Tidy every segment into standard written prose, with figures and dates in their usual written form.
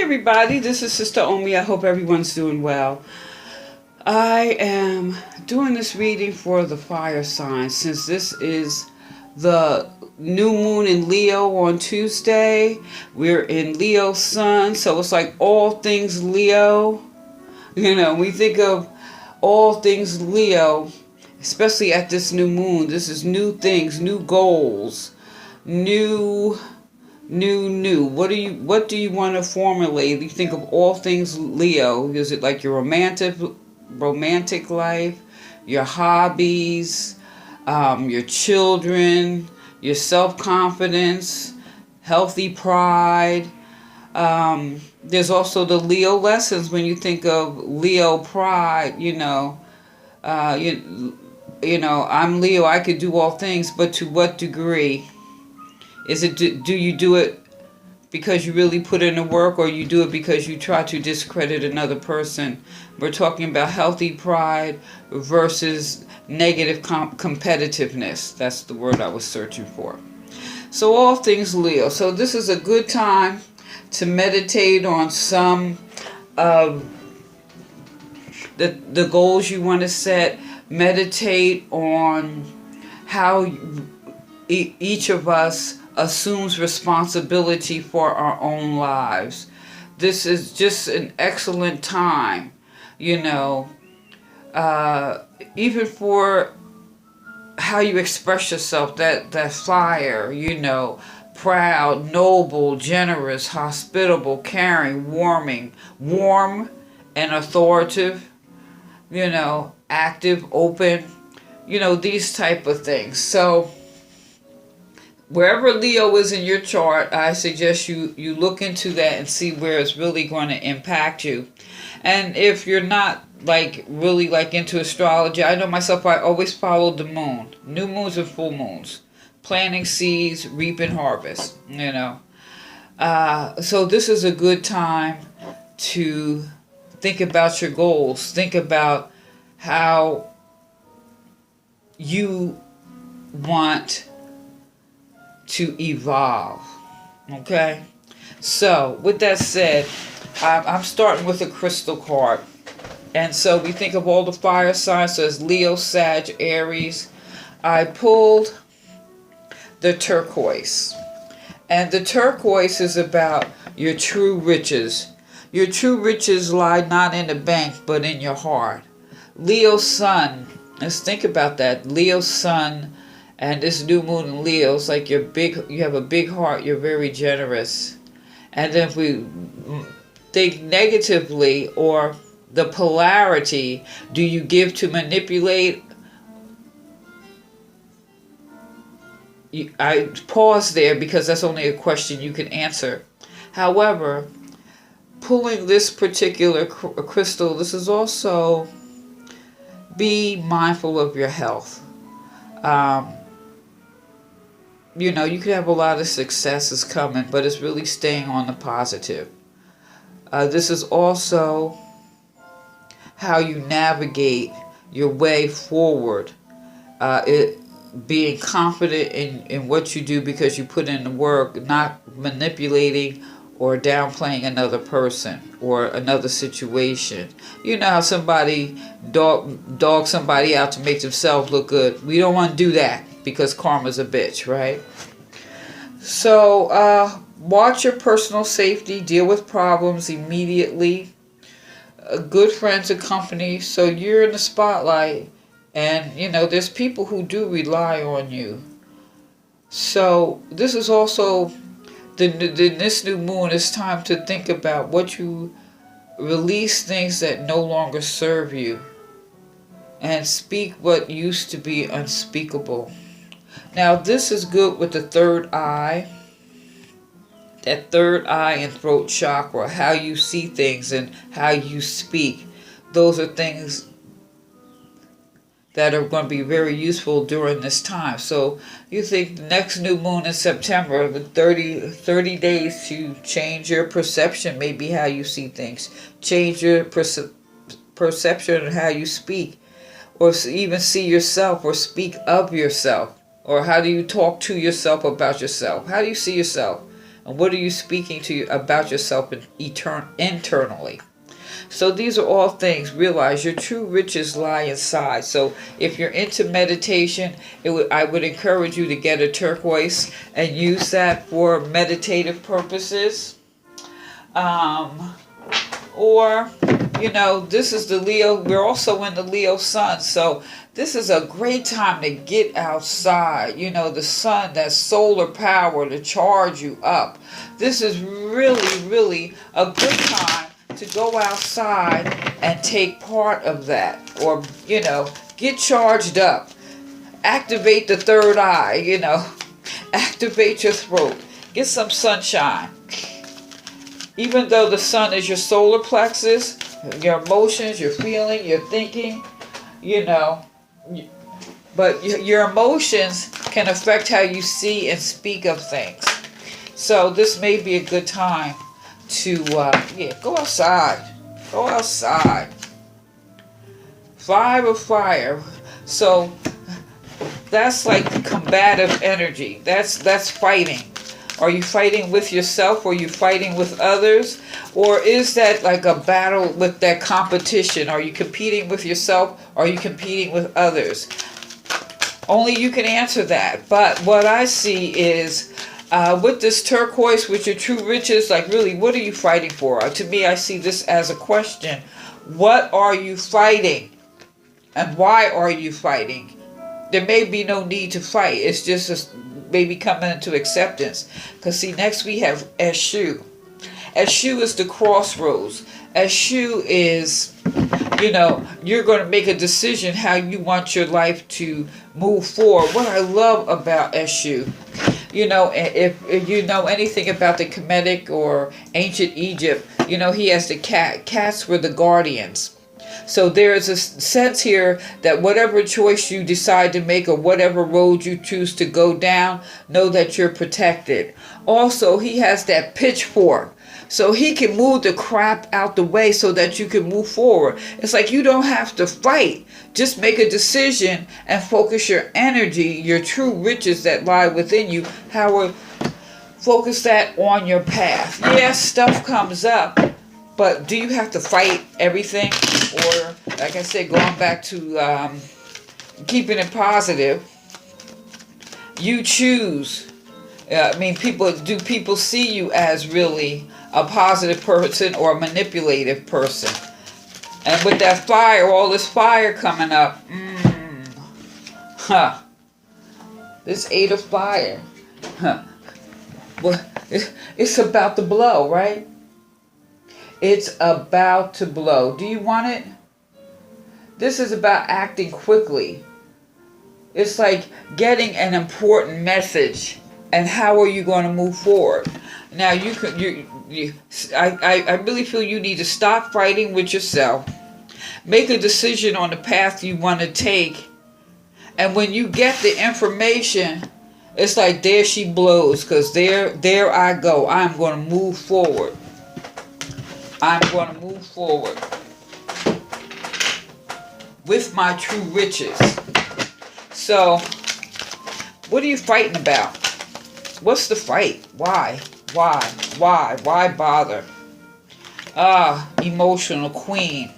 everybody, this is Sister Omi. I hope everyone's doing well. I am doing this reading for the fire sign since this is the new moon in Leo on Tuesday. We're in Leo sun, so it's like all things Leo. We think of all things Leo, especially at this new moon. This is new things, new goals, new. What do you want to formulate? You think of all things Leo. Is it like your romantic life, your hobbies, your children, your self-confidence, healthy pride? There's also the Leo lessons when you think of Leo pride. I'm Leo. I could do all things, but to what degree? Is it do you do it because you really put in the work, or you do it because you try to discredit another person? We're talking about healthy pride versus negative competitiveness. That's the word I was searching for. So all things Leo. So this is a good time to meditate on some of the goals you want to set. Meditate on how each of us assumes responsibility for our own lives. This is just an excellent time, even for how you express yourself, that fire, proud, noble, generous, hospitable, caring, warm and authoritative, active, open, these type of things. So wherever Leo is in your chart, I suggest you look into that and see where it's really going to impact you. And if you're not really into astrology, I know myself, I always follow the moon, new moons and full moons, planting seeds, reaping harvest, So this is a good time to think about your goals, think about how you want to evolve. Okay, so with that said, I'm starting with a crystal card, and so we think of all the fire signs. So it's Leo, Sag, Aries. I pulled the turquoise, and the turquoise is about your true riches. Your true riches lie not in the bank but in your heart. Leo sun, let's think about that. Leo sun and this new moon in Leo, it's like you have a big heart, you're very generous. And then if we think negatively, or the polarity, do you give to manipulate? I pause there because that's only a question you can answer. However, pulling this particular crystal, this is also be mindful of your health. You could have a lot of successes coming, but it's really staying on the positive. This is also how you navigate your way forward. Being confident in what you do because you put in the work, not manipulating or downplaying another person or another situation. You know how somebody dog somebody out to make themselves look good. We don't want to do that because karma's a bitch, right? So watch your personal safety, deal with problems immediately. Good friends and company, so you're in the spotlight, and there's people who do rely on you. So this is also this new moon. It's time to think about what you release, things that no longer serve you, and speak what used to be unspeakable. Now this is good with the third eye. That third eye and throat chakra, how you see things and how you speak. Those are things that are going to be very useful during this time. So you think the next new moon in September, the 30 days to change your perception, maybe how you see things. Change your perception of how you speak, or even see yourself or speak of yourself. Or how do you talk to yourself about yourself? How do you see yourself? And what are you speaking to you about yourself internally? So these are all things. Realize your true riches lie inside. So if you're into meditation, I would encourage you to get a turquoise and use that for meditative purposes. Or, this is the Leo. We're also in the Leo sun. So this is a great time to get outside. The sun, that solar power to charge you up. This is really, really a good time to go outside and take part of that. Or, get charged up. Activate the third eye, Activate your throat. Get some sunshine. Even though the sun is your solar plexus, your emotions, your feeling, your thinking, but your emotions can affect how you see and speak of things. So this may be a good time to, go outside. Go outside. 5 of fire. So that's like combative energy. That's fighting. Are you fighting with yourself? Or are you fighting with others? Or is that like a battle with that competition? Are you competing with yourself? Or are you competing with others? Only you can answer that. But what I see is with this turquoise, with your true riches, like really, what are you fighting for? To me, I see this as a question. What are you fighting? And why are you fighting? There may be no need to fight. It's just maybe coming into acceptance. Because see, next we have Eshu. Eshu is the crossroads. Eshu is, you're going to make a decision how you want your life to move forward. What I love about Eshu, if you know anything about the Kemetic or ancient Egypt, he has the cat. Cats were the guardians. So there is a sense here that whatever choice you decide to make or whatever road you choose to go down, know that you're protected. Also, he has that pitchfork. So he can move the crap out the way so that you can move forward. It's like you don't have to fight. Just make a decision and focus your energy, your true riches that lie within you. Focus that on your path. Yes, stuff comes up. But do you have to fight everything? Or, like I said, going back to keeping it positive, you choose. Do people see you as really a positive person or a manipulative person? And with that fire, all this fire coming up, this 8 of fire, well, it's about to blow, right? It's about to blow. Do you want it? This is about acting quickly. It's like getting an important message, and how are you going to move forward? Now I really feel you need to stop fighting with yourself. Make a decision on the path you want to take, and when you get the information, it's like there she blows, because there I go. I'm going to move forward. I'm going to move forward with my true riches. So, what are you fighting about? What's the fight? Why? Why bother? Emotional queen.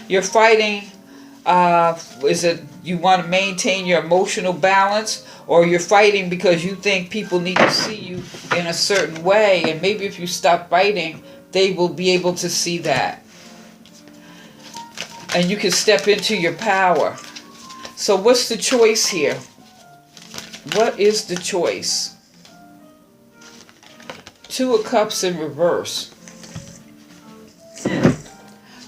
You're fighting, is it you want to maintain your emotional balance? Or you're fighting because you think people need to see you in a certain way, and maybe if you stop fighting, they will be able to see that. And you can step into your power. So what's the choice here? What is the choice? 2 of Cups in reverse.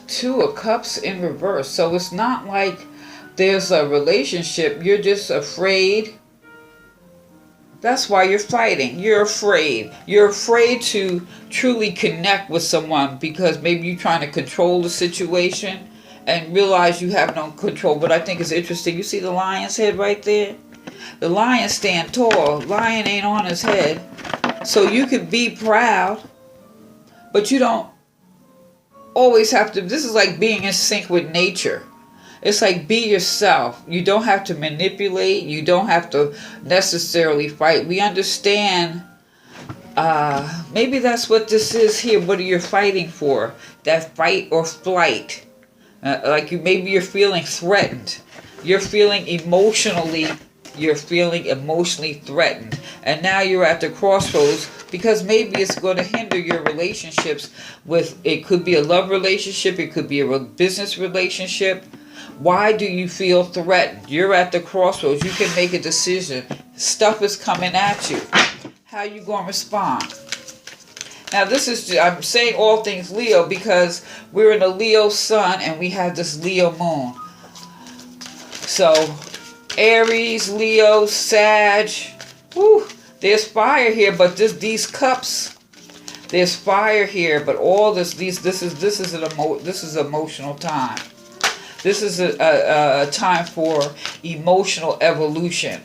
2 of Cups in reverse. So it's not like there's a relationship. You're just afraid. That's why you're fighting. You're afraid. You're afraid to truly connect with someone because maybe you're trying to control the situation and realize you have no control. But I think it's interesting. You see the lion's head right there? The lion stand tall. Lion ain't on his head. So you could be proud, but you don't always have to. This is like being in sync with nature. It's like be yourself. You don't have to manipulate. You don't have to necessarily fight. We understand Maybe that's what this is here. What are you fighting for? That fight or flight. Like maybe you're feeling threatened. You're feeling emotionally threatened. And now you're at the crossroads because maybe it's going to hinder your relationships it could be a love relationship, it could be a business relationship. Why do you feel threatened? You're at the crossroads. You can make a decision. Stuff is coming at you. How you going to respond? Now I'm saying all things Leo because we're in a Leo sun and we have this Leo moon. So, Aries, Leo, Sag, whew, there's fire here, but these cups, there's fire here, but all this is emotional time. This is a time for emotional evolution.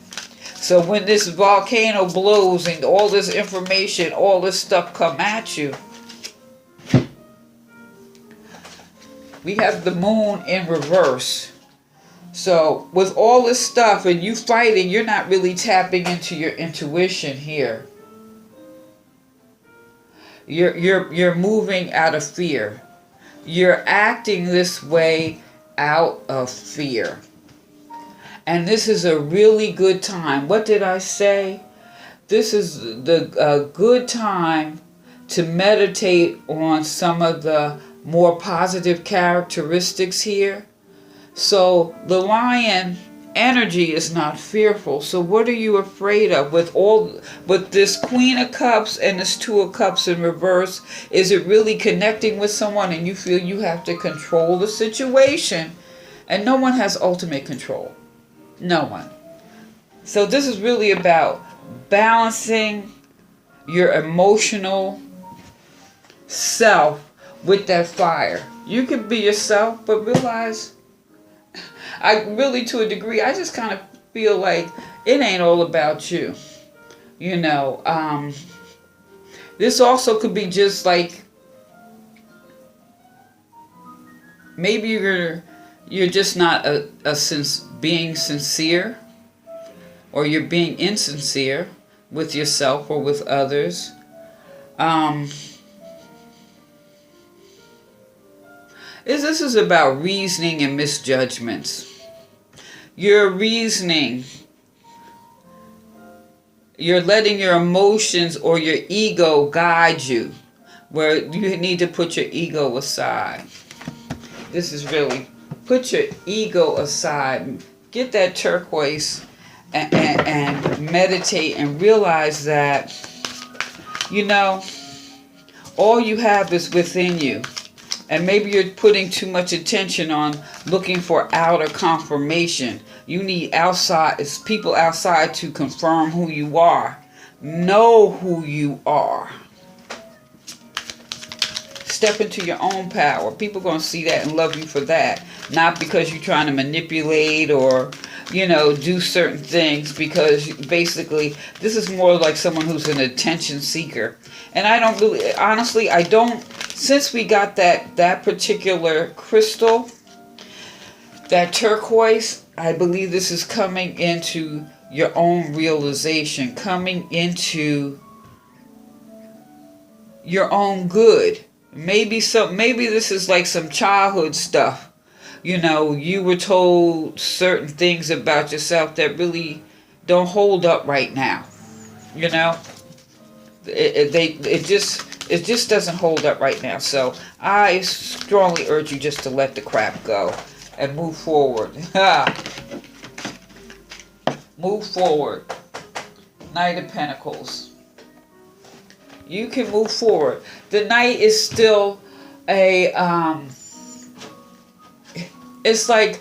So when this volcano blows and all this information, all this stuff come at you, we have the moon in reverse. So with all this stuff and you fighting, you're not really tapping into your intuition here. You're moving out of fear. You're acting this way out of fear. And this is a really good time. What did I say? This is a good time to meditate on some of the more positive characteristics here. So the lion energy is not fearful. So what are you afraid of? With this Queen of Cups and this Two of Cups in reverse, is it really connecting with someone and you feel you have to control the situation? And no one has ultimate control. No one. So this is really about balancing your emotional self with that fire. You can be yourself, but realize, to a degree, I just kind of feel like it ain't all about you. This also could be just like, maybe you're just not being sincere, or you're being insincere with yourself or with others. This is about reasoning and misjudgments. You're reasoning. You're letting your emotions or your ego guide you, where you need to put your ego aside. This is really, put your ego aside. Get that turquoise and meditate and realize that, all you have is within you. And maybe you're putting too much attention on looking for outer confirmation. You need people outside to confirm who you are. Know who you are. Step into your own power. People are going to see that and love you for that. Not because you're trying to manipulate or, do certain things. Because basically, this is more like someone who's an attention seeker. And I don't really, honestly, since we got that particular crystal, that turquoise, I believe this is coming into your own realization, coming into your own good. Maybe this is like some childhood stuff. You were told certain things about yourself that really don't hold up right now. It just doesn't hold up right now. So I strongly urge you just to let the crap go and move forward. Move forward. Knight of Pentacles. You can move forward. The Knight is still it's like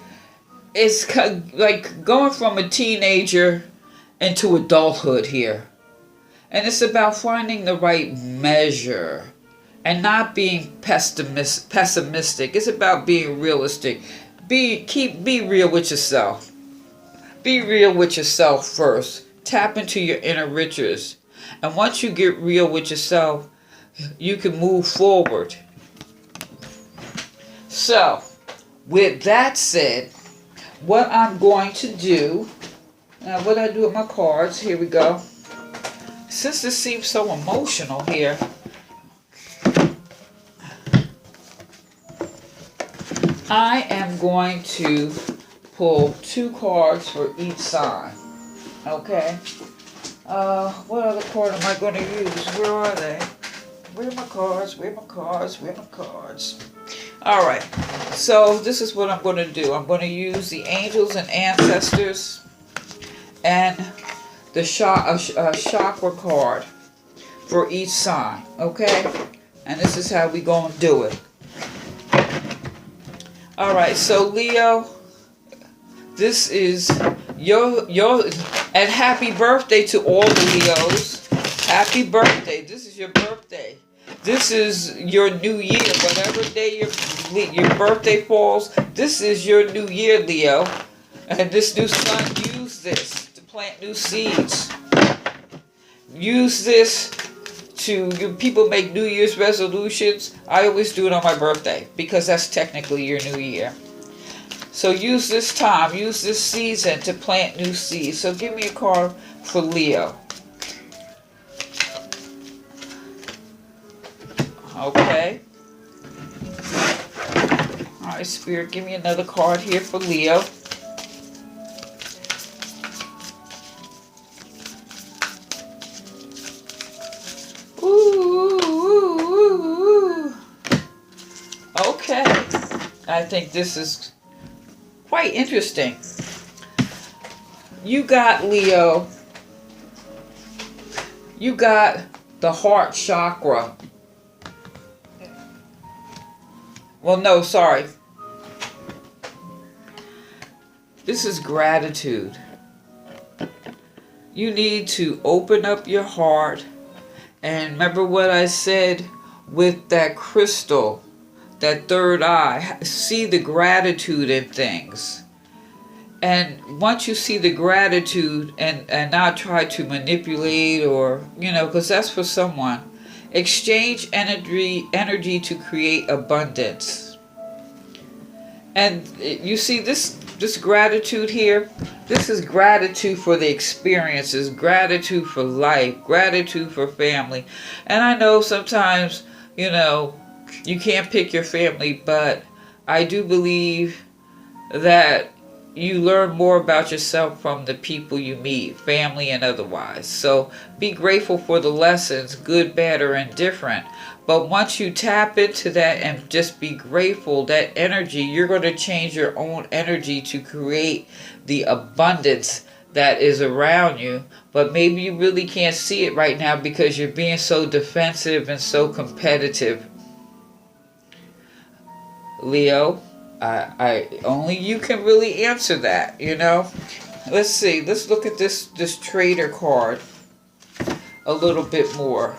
going from a teenager into adulthood here. And it's about finding the right measure and not being pessimistic. It's about being realistic. Be real with yourself. Be real with yourself first. Tap into your inner riches. And once you get real with yourself, you can move forward. So, with that said, what I'm going to do, now what I do with my cards, here we go. since this seems so emotional here, I am going to pull 2 cards for each sign. Okay? What other card am I going to use? Where are they? Where are my cards? Where are my cards? Where are my cards? Alright, so this is what I'm going to do. I'm going to use the angels and ancestors and the chakra card for each sign. Okay? And this is how we going to do it. Alright, so Leo, this is your and happy birthday to all the Leos. Happy birthday. This is your birthday. This is your new year. Whatever day your birthday falls, this is your new year, Leo. And this new sun, use this to plant new seeds. Use this to, people make New Year's resolutions. I always do it on my birthday because that's technically your new year. So use this time, use this season to plant new seeds. So give me a card for Leo. Okay. Alright, Spirit, give me another card here for Leo. Ooh. Okay. I think this is quite interesting. You got, Leo, you got the heart chakra. Well, no, sorry. This is gratitude. You need to open up your heart. And remember what I said with that crystal, that third eye. See the gratitude in things. And once you see the gratitude and not try to manipulate or, because that's for someone. Exchange energy to create abundance. And you see this gratitude here, this is gratitude for the experiences, gratitude for life, gratitude for family. And I know sometimes, you can't pick your family, but I do believe that you learn more about yourself from the people you meet, family and otherwise. So be grateful for the lessons, good, bad, or indifferent. But once you tap into that and just be grateful, that energy, you're going to change your own energy to create the abundance that is around you. But maybe you really can't see it right now because you're being so defensive and so competitive. Leo, I only you can really answer that, Let's see. Let's look at this trader card a little bit more.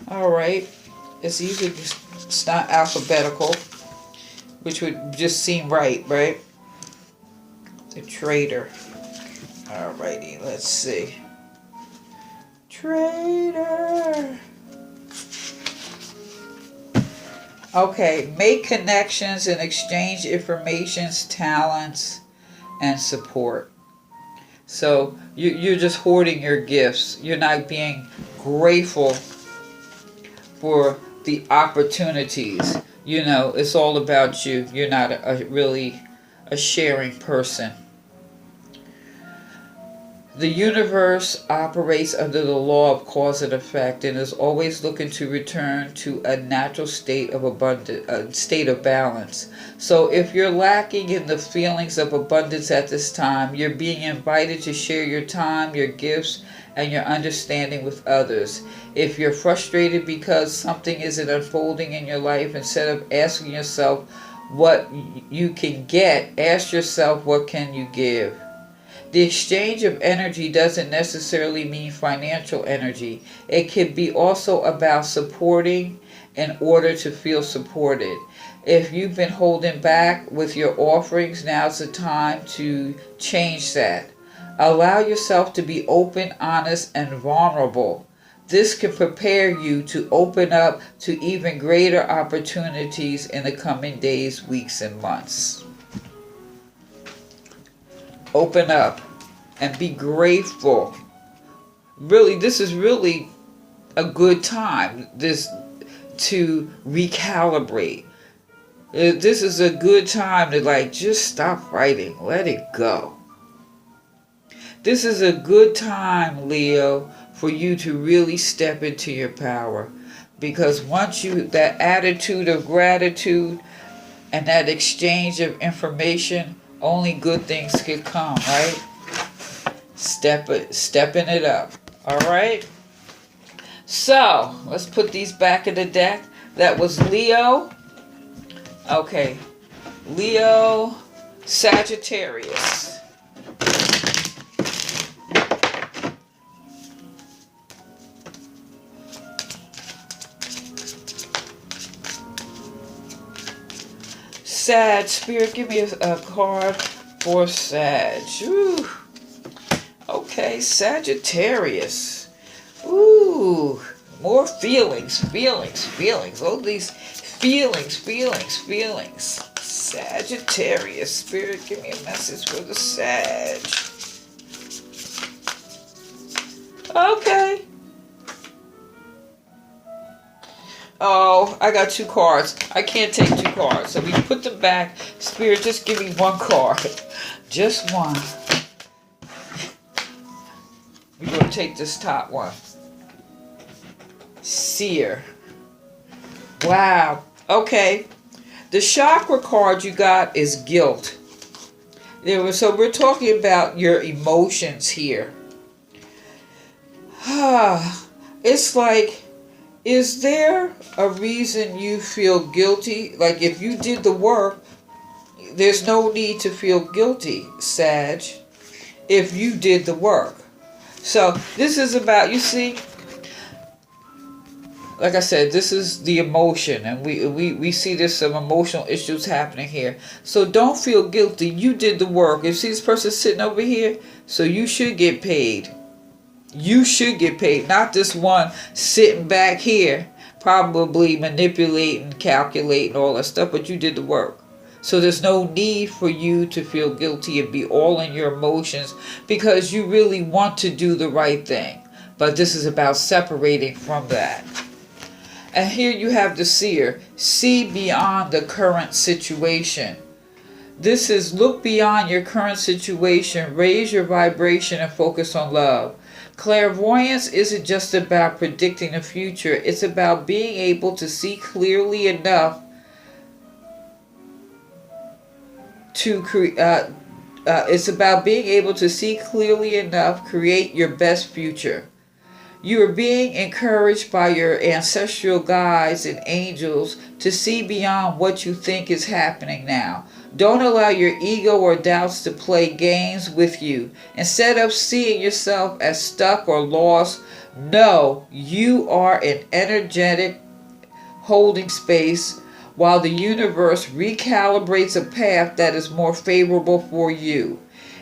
All right. It's usually it's not alphabetical, which would just seem right? The trader. All righty. Let's see. Trader. Okay, make connections and exchange informations, talents, and support. So you're just hoarding your gifts. You're not being grateful for the opportunities. It's all about you. You're not really a sharing person. The universe operates under the law of cause and effect and is always looking to return to a natural state of abundance, a state of balance. So if you're lacking in the feelings of abundance at this time, you're being invited to share your time, your gifts, and your understanding with others. If you're frustrated because something isn't unfolding in your life, instead of asking yourself what you can get, ask yourself what can you give. The exchange of energy doesn't necessarily mean financial energy. It can be also about supporting in order to feel supported. If you've been holding back with your offerings, now's the time to change that. Allow yourself to be open, honest, and vulnerable. This can prepare you to open up to even greater opportunities in the coming days, weeks, and months. Open up. and be grateful. Really, this is really a good time to recalibrate. This is a good time to just stop fighting. Let it go. This is a good time, Leo, for you to really step into your power. Because once that attitude of gratitude and that exchange of information, only good things can come, right? Stepping it up. All right? So, let's put these back in the deck. That was Leo. Okay. Leo, Sagittarius. Sag, Spirit, give me a card for Sag. Ooh. Okay, Sagittarius. Ooh, more feelings. All these feelings. Sagittarius. Spirit, give me a message for the Sag. Okay. Oh, I got 2 cards. I can't take 2 cards. So we put them back. Spirit, just give me 1 card. Just 1. We're going to take this top one. Seer. Wow. Okay. The chakra card you got is guilt. So we're talking about your emotions here. It's like, is there a reason you feel guilty? Like if you did the work, there's no need to feel guilty, Sag, if you did the work. So this is about, you see, like I said, this is the emotion, and we see there's some emotional issues happening here. So don't feel guilty. You did the work. You see this person sitting over here? So you should get paid. You should get paid, not this one sitting back here, probably manipulating, calculating, all that stuff, but you did the work. So there's no need for you to feel guilty and be all in your emotions because you really want to do the right thing. But this is about separating from that. And here you have the seer. See beyond the current situation. This is look beyond your current situation, raise your vibration and focus on love. Clairvoyance isn't just about predicting the future. It's about being able to see clearly enough it's about being able to see clearly enough, create your best future. You are being encouraged by your ancestral guides and angels to see beyond what you think is happening now. Don't allow your ego or doubts to play games with you. Instead of seeing yourself as stuck or lost, know you are an energetic holding space while the universe recalibrates a path that is more favorable for you.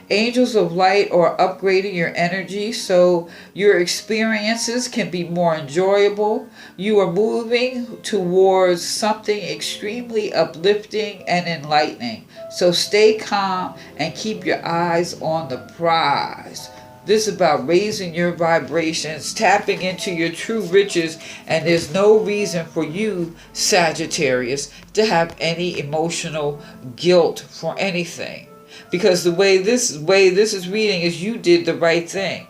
Angels of light are upgrading your energy so your experiences can be more enjoyable. You are moving towards something extremely uplifting and enlightening. So stay calm and keep your eyes on the prize. This is about raising your vibrations, tapping into your true riches, and there's no reason for you, Sagittarius, to have any emotional guilt for anything. Because the way this is reading is you did the right thing.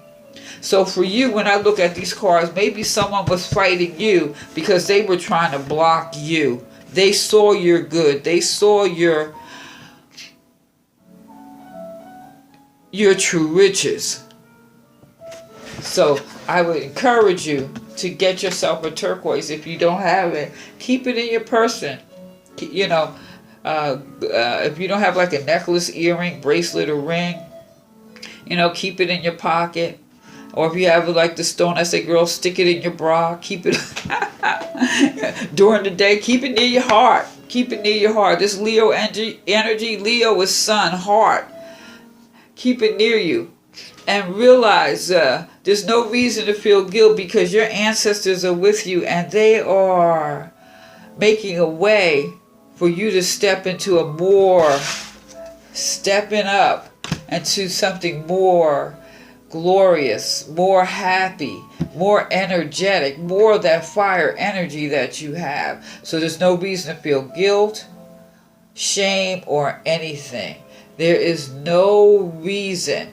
So for you, when I look at these cards, maybe someone was fighting you because they were trying to block you. They saw your good. They saw your true riches. So I would encourage you to get yourself a turquoise. If you don't have it, keep it in your person. You know, if you don't have like a necklace, earring, bracelet, or ring, you know, keep it in your pocket. Or if you have like the stone, I say, girl, stick it in your bra. Keep it during the day. Keep it near your heart. Keep it near your heart. This Leo energy, Leo is sun, heart. Keep it near you. And realize there's no reason to feel guilt because your ancestors are with you and they are making a way for you to step into a more stepping up into something more glorious, more happy, more energetic, more of that fire energy that you have. So there's no reason to feel guilt, shame, or anything. There is no reason.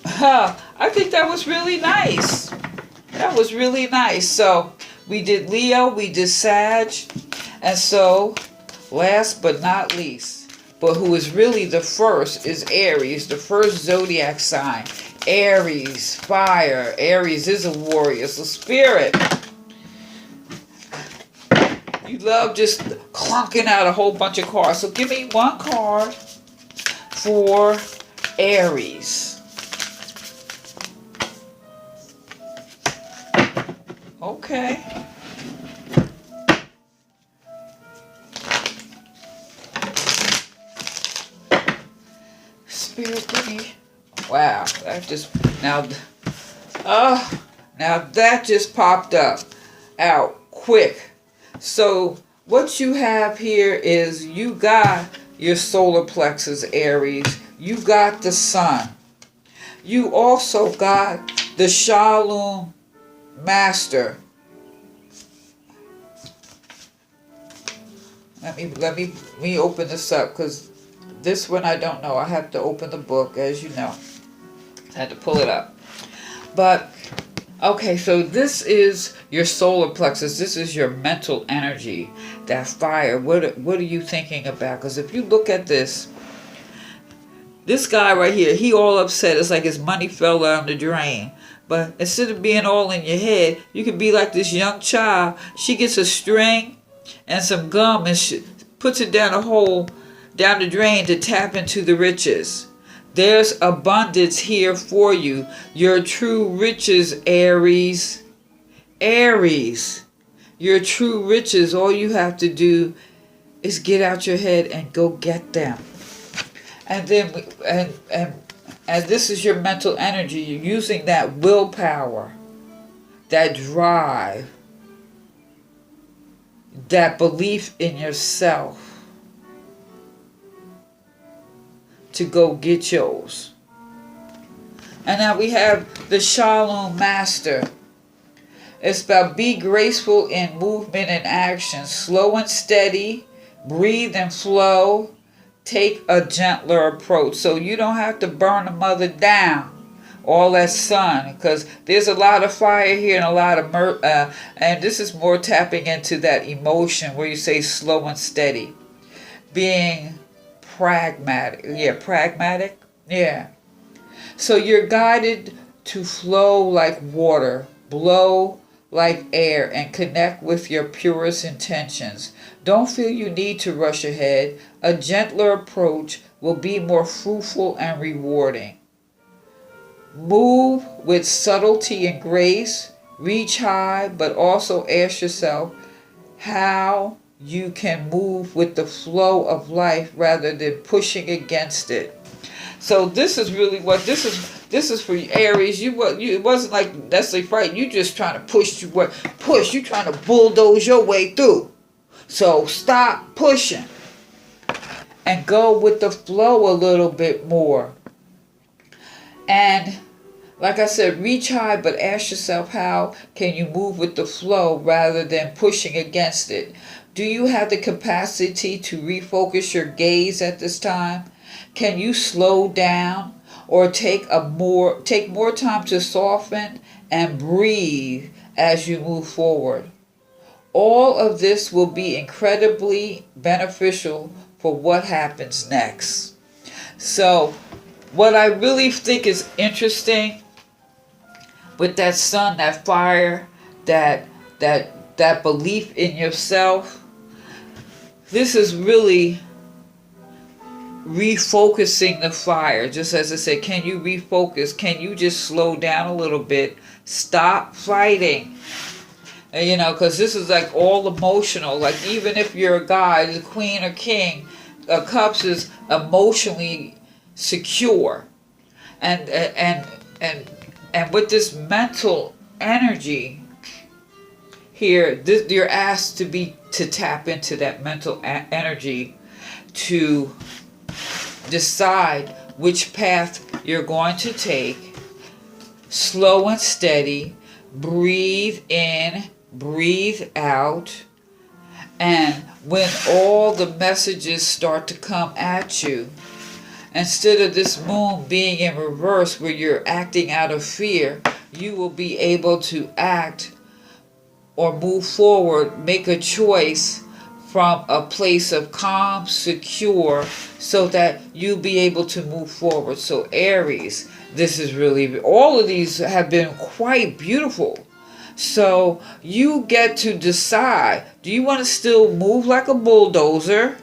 I think that was really nice. That was really nice. So we did Leo, we did Sag, and so last but not least, but who is really the first, is Aries, the first zodiac sign. Aries, fire. Aries is a warrior, it's a spirit. You love just clunking out a whole bunch of cards. So give me one card for Aries. Okay. Spirit, give me. Wow, that just now that just popped up out quick. So what you have here is you got your solar plexus, Aries. You got the sun. You also got the Shalom Master. Let me open this up, because this one I don't know. I have to open the book, as you know. I had to pull it up. But okay, so this is your solar plexus. This is your mental energy, that fire. What are you thinking about? Because if you look at this guy right here, he all upset. It's like his money fell down the drain. But instead of being all in your head, you could be like this young child. She gets a string and some gum and she puts it down a hole, down the drain, to tap into the riches. There's abundance here for you. Your true riches, Aries. Aries. Your true riches, all you have to do is get out your head and go get them. And then, and this is your mental energy. You're using that willpower, that drive, that belief in yourself to go get yours. And now we have the Shalom Master. It's about be graceful in movement and action, slow and steady, breathe and flow. Take a gentler approach, so you don't have to burn a mother down. All that sun, because there's a lot of fire here and a lot of and this is more tapping into that emotion where you say slow and steady, being pragmatic. Yeah. So you're guided to flow like water, blow like air, and connect with your purest intentions. Don't feel you need to rush ahead. A gentler approach will be more fruitful and rewarding. Move with subtlety and grace. Reach high, but also ask yourself how you can move with the flow of life rather than pushing against it. So this is really what this is for Aries. It wasn't like necessarily fright. You just trying to push. You trying to bulldoze your way through. So stop pushing and go with the flow a little bit more. And like I said, reach high, but ask yourself how can you move with the flow rather than pushing against it. Do you have the capacity to refocus your gaze at this time? Can you slow down or take more time to soften and breathe as you move forward? All of this will be incredibly beneficial for what happens next. So, what I really think is interesting with that sun, that fire, that belief in yourself, this is really refocusing the fire. Just as I said, can you refocus? Can you just slow down a little bit? Stop fighting. Because this is like all emotional. Like even if you're a guy, the queen or king, cups is emotionally secure, and with this mental energy here, you're asked to tap into that mental energy to decide which path you're going to take. Slow and steady. Breathe in, breathe out. And when all the messages start to come at you, instead of this moon being in reverse where you're acting out of fear, you will be able to act or move forward, make a choice from a place of calm, secure, so that you'll be able to move forward. So Aries, this is really, all of these have been quite beautiful. So you get to decide, do you want to still move like a bulldozer,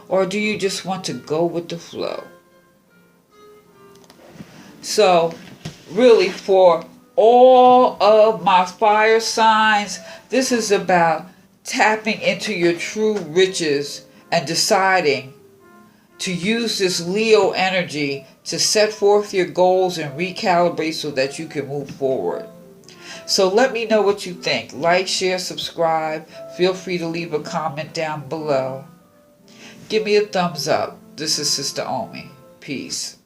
or do you just want to go with the flow? So really, for all of my fire signs, this is about tapping into your true riches and deciding to use this Leo energy to set forth your goals and recalibrate so that you can move forward. So let me know what you think. Like, share, subscribe. Feel free to leave a comment down below. Give me a thumbs up. This is Sister Omi. Peace.